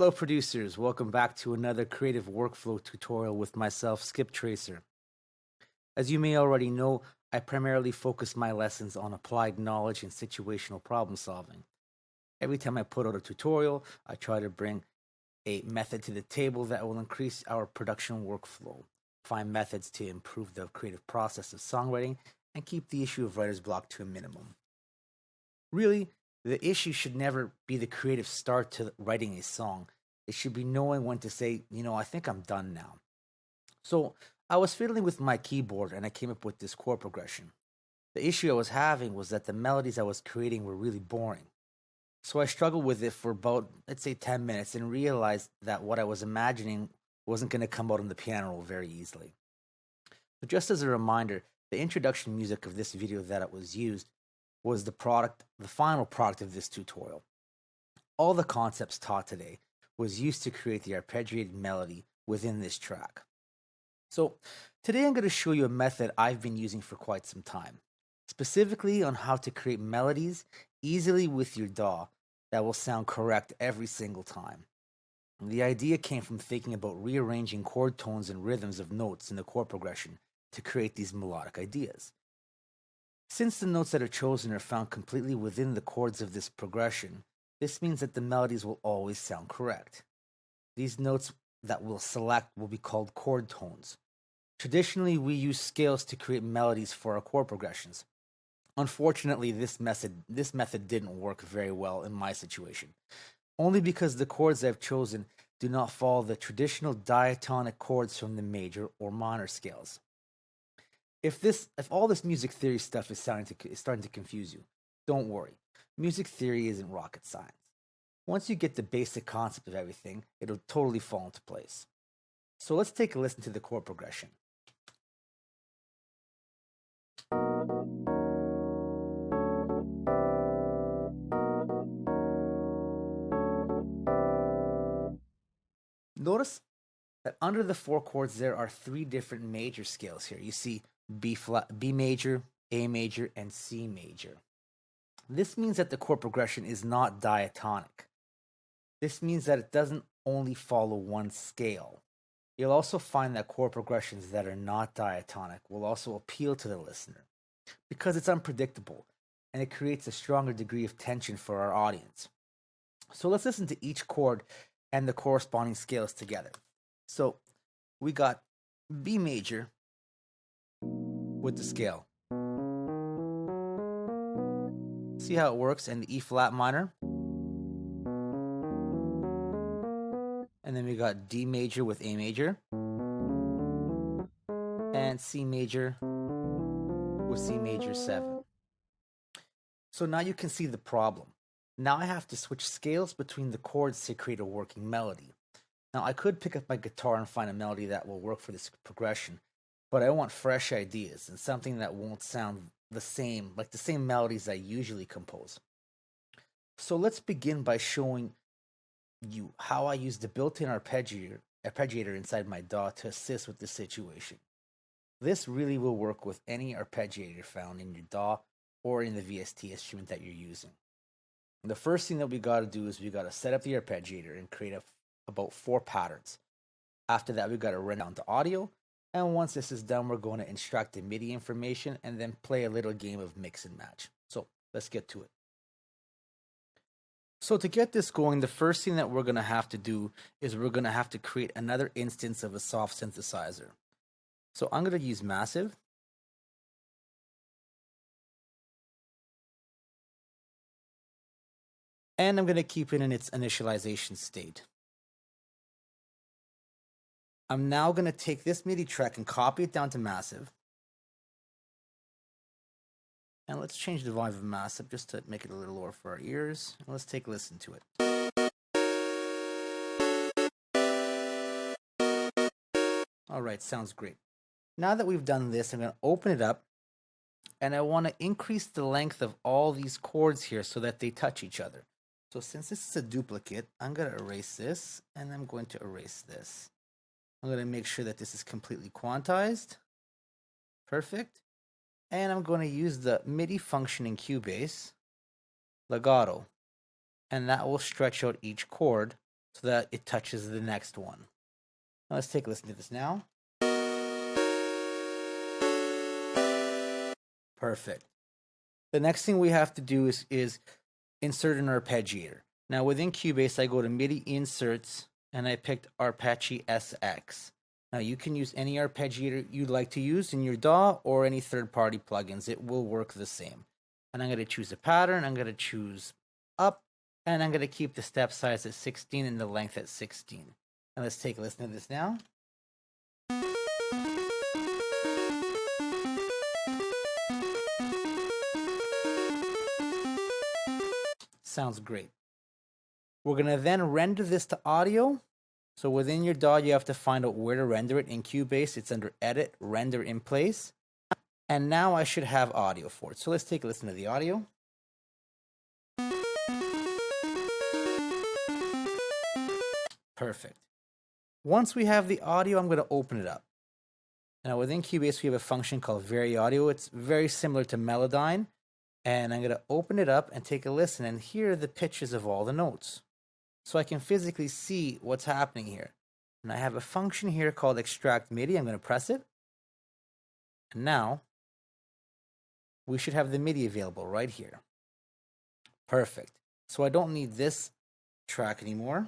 Hello, producers. Welcome back to another creative workflow tutorial with myself, Skip Tracer. As you may already know, I primarily focus my lessons on applied knowledge and situational problem solving. Every time I put out a tutorial, I try to bring a method to the table that will increase our production workflow, find methods to improve the creative process of songwriting, and keep the issue of writer's block to a minimum. Really, the issue should never be the creative start to writing a song. It should be knowing when to say, I think I'm done now. So I was fiddling with my keyboard and I came up with this chord progression. The issue I was having was that the melodies I was creating were really boring. So I struggled with it for about, let's say, 10 minutes and realized that what I was imagining wasn't going to come out on the piano roll very easily. So just as a reminder, the introduction music of this video that was used was the final product of this tutorial. All the concepts taught today was used to create the arpeggiated melody within this track. So today I'm going to show you a method I've been using for quite some time, specifically on how to create melodies easily with your DAW that will sound correct every single time. And the idea came from thinking about rearranging chord tones and rhythms of notes in the chord progression to create these melodic ideas. Since the notes that are chosen are found completely within the chords of this progression, this means that the melodies will always sound correct. These notes that we'll select will be called chord tones. Traditionally, we use scales to create melodies for our chord progressions. Unfortunately, this method didn't work very well in my situation, only because the chords I've chosen do not follow the traditional diatonic chords from the major or minor scales. If all this music theory stuff is starting to confuse you, don't worry. Music theory isn't rocket science. Once you get the basic concept of everything, it'll totally fall into place. So let's take a listen to the chord progression. Notice that under the four chords there are three different major scales here. You see B major, A major, and C major. This means that the chord progression is not diatonic. This means that it doesn't only follow one scale. You'll also find that chord progressions that are not diatonic will also appeal to the listener because it's unpredictable and it creates a stronger degree of tension for our audience. So let's listen to each chord and the corresponding scales together. So we got B major with the scale. See how it works? And the E flat minor. And then we got D major with A major. And C major with C major 7. So now you can see the problem. Now I have to switch scales between the chords to create a working melody. Now I could pick up my guitar and find a melody that will work for this progression, but I want fresh ideas and something that won't sound the same, like the same melodies I usually compose. So let's begin by showing you how I use the built-in arpeggiator inside my DAW to assist with this situation. This really will work with any arpeggiator found in your DAW or in the VST instrument that you're using. The first thing that we got to do is we got to set up the arpeggiator and create about 4 patterns. After that, we got to run down to audio. And once this is done, we're going to extract the MIDI information and then play a little game of mix and match. So let's get to it. So to get this going, the first thing that we're going to have to do is we're going to have to create another instance of a soft synthesizer. So I'm going to use Massive. And I'm going to keep it in its initialization state. I'm now going to take this MIDI track and copy it down to Massive. And let's change the volume of Massive just to make it a little lower for our ears. And let's take a listen to it. All right, sounds great. Now that we've done this, I'm going to open it up. And I want to increase the length of all these chords here so that they touch each other. So since this is a duplicate, I'm going to erase this, and I'm going to erase this. I'm going to make sure that this is completely quantized. Perfect. And I'm going to use the MIDI function in Cubase, legato, and that will stretch out each chord so that it touches the next one. Now let's take a listen to this now. Perfect. The next thing we have to do is insert an arpeggiator. Now within Cubase, I go to MIDI inserts and I picked Arpeggi SX. Now you can use any arpeggiator you'd like to use in your DAW or any third-party plugins. It will work the same. And I'm going to choose a pattern. I'm going to choose up, and I'm going to keep the step size at 16 and the length at 16. And let's take a listen to this now. Sounds great. We're going to then render this to audio. So within your DAW, you have to find out where to render it. In Cubase, it's under Edit, Render in Place. And now I should have audio for it. So let's take a listen to the audio. Perfect. Once we have the audio, I'm going to open it up. Now within Cubase, we have a function called Vary Audio. It's very similar to Melodyne. And I'm going to open it up and take a listen and hear the pitches of all the notes. So I can physically see what's happening here. And I have a function here called Extract MIDI. I'm going to press it. And now we should have the MIDI available right here. Perfect. So I don't need this track anymore.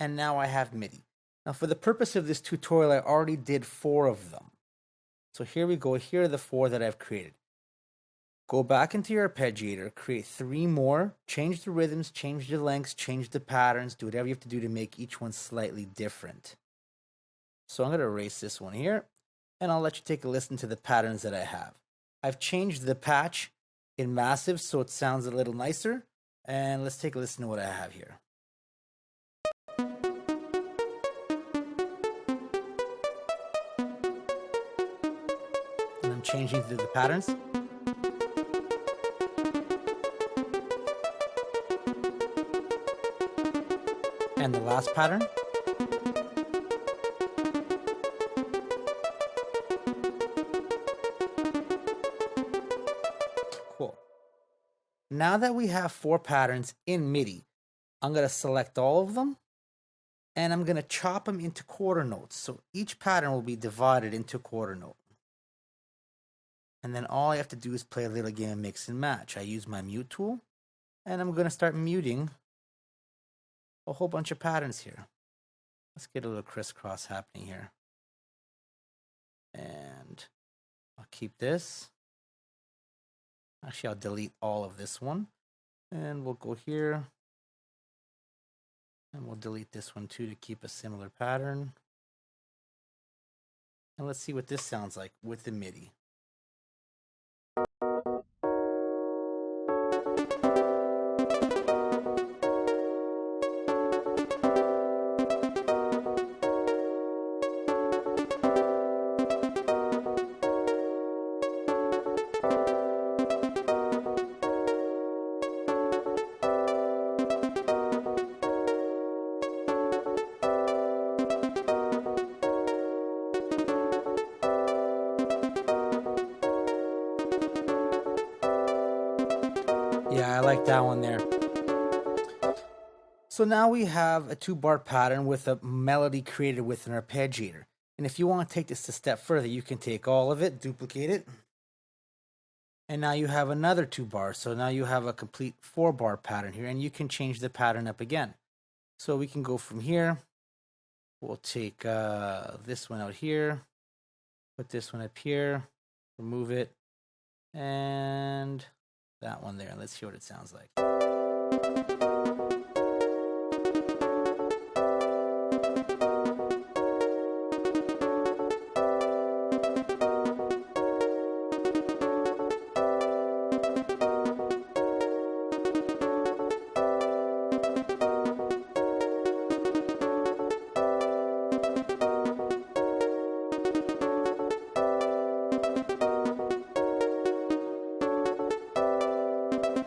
And now I have MIDI. Now for the purpose of this tutorial, I already did 4 of them. So here we go. Here are the 4 that I've created. Go back into your arpeggiator, create 3 more, change the rhythms, change the lengths, change the patterns, do whatever you have to do to make each one slightly different. So I'm going to erase this one here, and I'll let you take a listen to the patterns that I have. I've changed the patch in massive so it sounds a little nicer, and let's take a listen to what I have here. And I'm changing the patterns. And the last pattern. Cool. Now that we have 4 patterns in MIDI, I'm going to select all of them and I'm going to chop them into quarter notes. So each pattern will be divided into a quarter note. And then all I have to do is play a little game of mix and match. I use my mute tool and I'm going to start muting a whole bunch of patterns here. Let's get a little crisscross happening here. And I'll keep this. Actually, I'll delete all of this one. And we'll go here. And we'll delete this one too to keep a similar pattern. And let's see what this sounds like with the MIDI. Yeah, I like that one there. So now we have a 2-bar pattern with a melody created with an arpeggiator. And if you want to take this a step further, you can take all of it, duplicate it. And now you have another 2 bars. So now you have a complete 4-bar pattern here, and you can change the pattern up again. So we can go from here. We'll take this one out here, put this one up here, remove it, and that one there. Let's hear what it sounds like.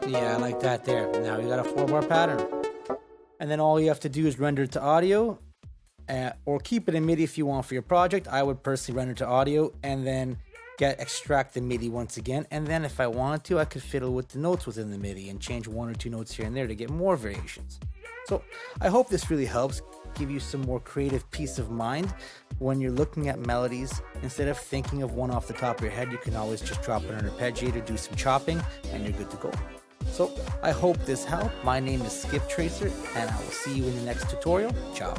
Yeah, I like that there. Now you got a 4-bar pattern. And then all you have to do is render it to audio, or keep it in MIDI if you want for your project. I would personally render to audio, and then extract the MIDI once again, and then if I wanted to, I could fiddle with the notes within the MIDI and change 1 or 2 notes here and there to get more variations. So I hope this really helps give you some more creative peace of mind when you're looking at melodies. Instead of thinking of one off the top of your head, you can always just drop it on an arpeggiator, do some chopping, and you're good to go. So I hope this helped. My name is Skip Tracer, and I will see you in the next tutorial. Ciao.